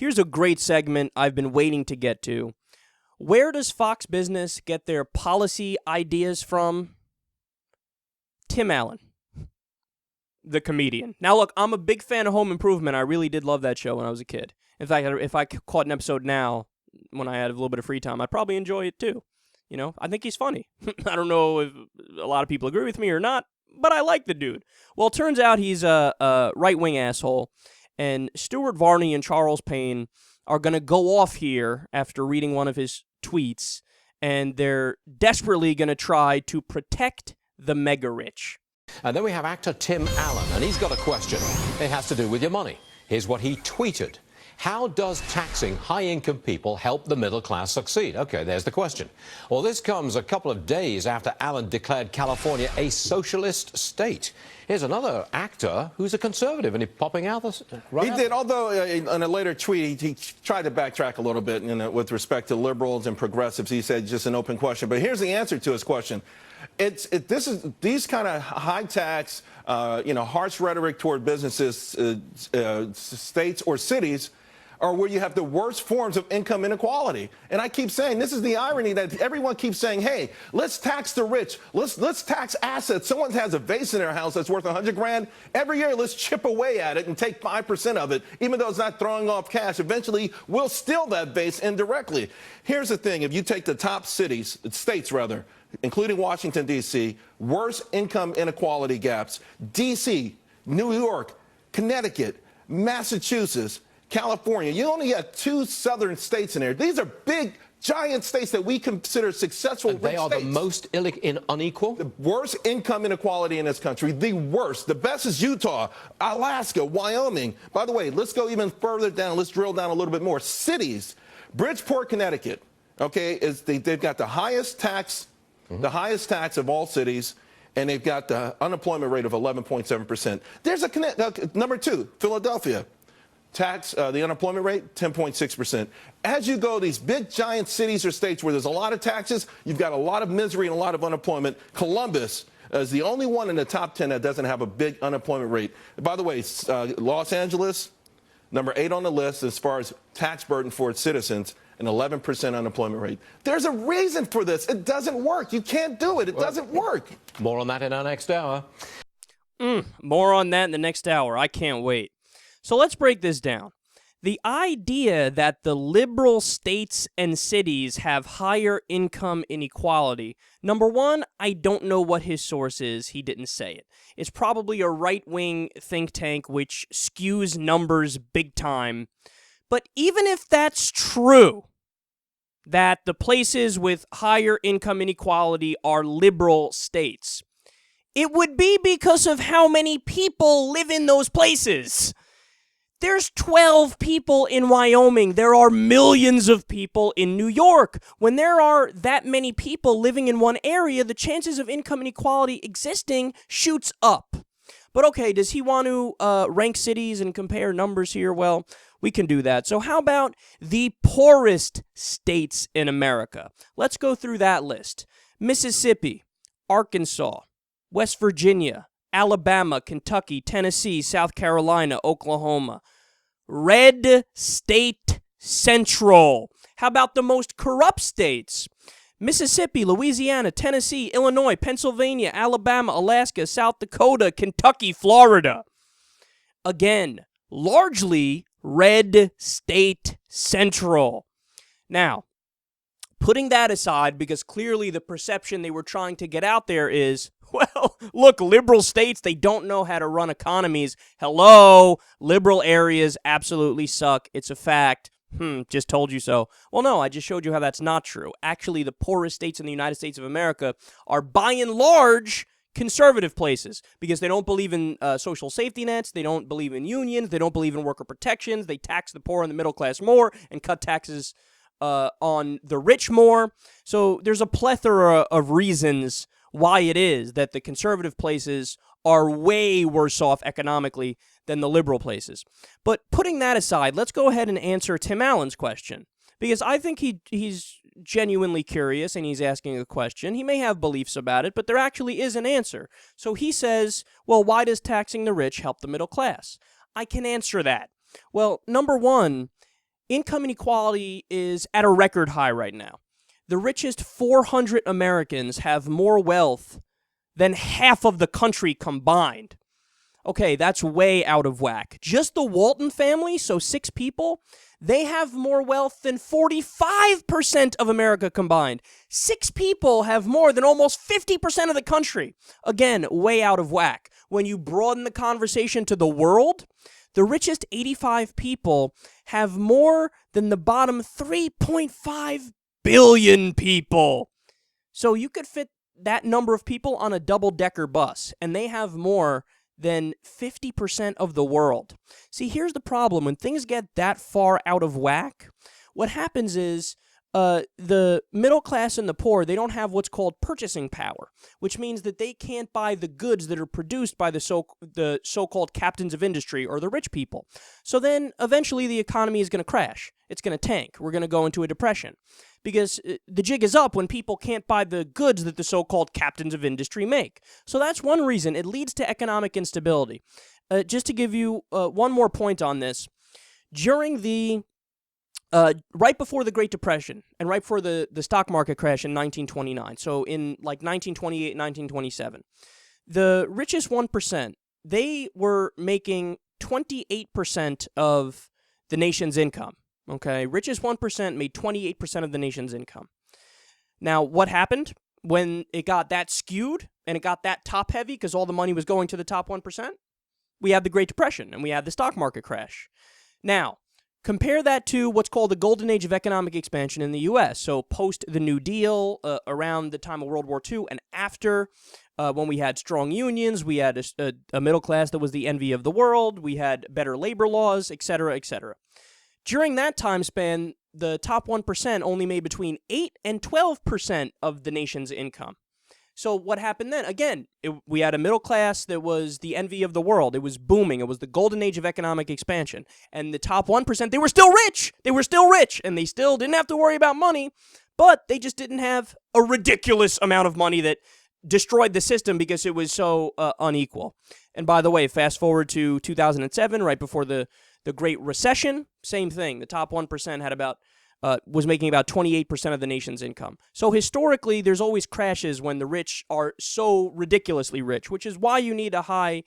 Here's a great segment I've been waiting to get to. Where does Fox Business get their policy ideas from? Tim Allen, the comedian. Now, look, I'm a big fan of Home Improvement. I really did love that show when I was a kid. In fact, if I caught an episode now, when I had a little bit of free time, I'd probably enjoy it too. You know, I think he's funny. I don't know if a lot of people agree with me or not, but I like the dude. Well, it turns out he's a right-wing asshole, and Stuart Varney and Charles Payne are going to go off here after reading one of his tweets, and they're desperately going to try to protect the mega-rich. And then we have actor Tim Allen, and he's got a question. It has to do with your money. Here's what he tweeted. How does taxing high-income people help the middle class succeed? Okay, there's the question. Well, this comes a couple of days after Allen declared California a socialist state. Here's another actor who's a conservative, and he's popping out this. He did, although in a later tweet, he tried to backtrack a little bit with respect to liberals and progressives. He said just an open question. But here's the answer to his question. These kind of high tax, harsh rhetoric toward businesses, states or cities are where you have the worst forms of income inequality. And I keep saying, this is the irony that everyone keeps saying, hey, let's tax the rich. Let's tax assets. Someone has a vase in their house that's worth $100,000. Every year, let's chip away at it and take 5% of it, even though it's not throwing off cash. Eventually, we'll steal that vase indirectly. Here's the thing. If you take the top states, including Washington, D.C., worst income inequality gaps, D.C., New York, Connecticut, Massachusetts, California. You only have 2 southern states in there. These are big, giant states that we consider successful and they are states. The most unequal? The worst income inequality in this country. The worst. The best is Utah, Alaska, Wyoming. By the way, let's go even further down. Let's drill down a little bit more. Cities. Bridgeport, Connecticut, okay, they've got the highest tax, of all cities, and they've got the unemployment rate of 11.7%. There's number 2, Philadelphia. The unemployment rate, 10.6%. As you go, these big, giant cities or states where there's a lot of taxes, you've got a lot of misery and a lot of unemployment. Columbus is the only one in the top 10 that doesn't have a big unemployment rate. By the way, Los Angeles, number 8 on the list as far as tax burden for its citizens, an 11% unemployment rate. There's a reason for this. It doesn't work. You can't do it. It doesn't work. More on that in our next hour. More on that in the next hour. I can't wait. So let's break this down. The idea that the liberal states and cities have higher income inequality, number one, I don't know what his source is. He didn't say it. It's probably a right-wing think tank which skews numbers big time. But even if that's true, that the places with higher income inequality are liberal states, it would be because of how many people live in those places. There's 12 people in Wyoming. There are millions of people in New York. When there are that many people living in one area, the chances of income inequality existing shoots up. But okay, does he want to rank cities and compare numbers here? Well, we can do that. So how about the poorest states in America? Let's go through that list. Mississippi, Arkansas, West Virginia, Alabama, Kentucky, Tennessee, South Carolina, Oklahoma. Red State Central. How about the most corrupt states? Mississippi, Louisiana, Tennessee, Illinois, Pennsylvania, Alabama, Alaska, South Dakota, Kentucky, Florida. Again, largely Red State Central. Now, putting that aside, because clearly the perception they were trying to get out there is, well, look, liberal states, they don't know how to run economies. Hello, liberal areas absolutely suck. It's a fact. Just told you so. Well, no, I just showed you how that's not true. Actually, the poorest states in the United States of America are by and large conservative places because they don't believe in social safety nets, they don't believe in unions, they don't believe in worker protections, they tax the poor and the middle class more and cut taxes on the rich more. So there's a plethora of reasons why it is that the conservative places are way worse off economically than the liberal places. But putting that aside, let's go ahead and answer Tim Allen's question, because I think he's genuinely curious and he's asking a question. He may have beliefs about it, but there actually is an answer. So he says, well, why does taxing the rich help the middle class? I can answer that. Well, number one, income inequality is at a record high right now. The richest 400 Americans have more wealth than half of the country combined. Okay, that's way out of whack. Just the Walton family, so 6 people, they have more wealth than 45% of America combined. 6 people have more than almost 50% of the country. Again, way out of whack. When you broaden the conversation to the world, the richest 85 people have more than the bottom 3.5 billion people. So you could fit that number of people on a double-decker bus, and they have more than 50% of the world. See, here's the problem. When things get that far out of whack, what happens is the middle class and the poor, they don't have what's called purchasing power, which means that they can't buy the goods that are produced by the so-called captains of industry or the rich people. So then eventually the economy is going to crash. It's going to tank. We're going to go into a depression because the jig is up when people can't buy the goods that the so-called captains of industry make. So that's one reason. It leads to economic instability. Just to give you one more point on this, during the right before the Great Depression and right before the stock market crash in 1929, so in like 1928, 1927, the richest 1%, they were making 28% of the nation's income. Okay, richest 1% made 28% of the nation's income. Now, what happened when it got that skewed and it got that top heavy because all the money was going to the top 1%? We had the Great Depression and we had the stock market crash. Now, compare that to what's called the golden age of economic expansion in the U.S. So post the New Deal, around the time of World War II, and after, when we had strong unions, we had a middle class that was the envy of the world, we had better labor laws, etc., etc. During that time span, the top 1% only made between 8 and 12% of the nation's income. So what happened then? Again, we had a middle class that was the envy of the world. It was booming. It was the golden age of economic expansion. And the top 1%, they were still rich. They were still rich, and they still didn't have to worry about money, but they just didn't have a ridiculous amount of money that destroyed the system because it was so unequal. And by the way, fast forward to 2007, right before the Great Recession, same thing. The top 1% had was making about 28% of the nation's income. So historically, there's always crashes when the rich are so ridiculously rich, which is why you need a high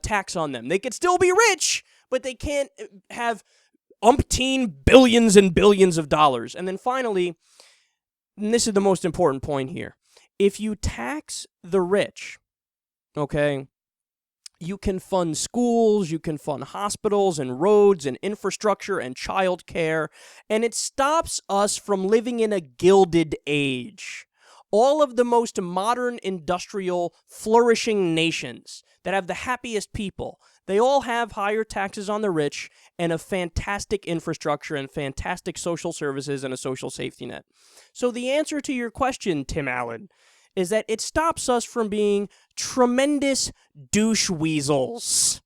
tax on them. They could still be rich, but they can't have umpteen billions and billions of dollars. And then finally, and this is the most important point here, if you tax the rich, okay, you can fund schools, you can fund hospitals and roads and infrastructure and child care, and it stops us from living in a gilded age. All of the most modern, industrial, flourishing nations that have the happiest people, they all have higher taxes on the rich and a fantastic infrastructure and fantastic social services and a social safety net. So the answer to your question, Tim Allen, is that it stops us from being tremendous douche weasels.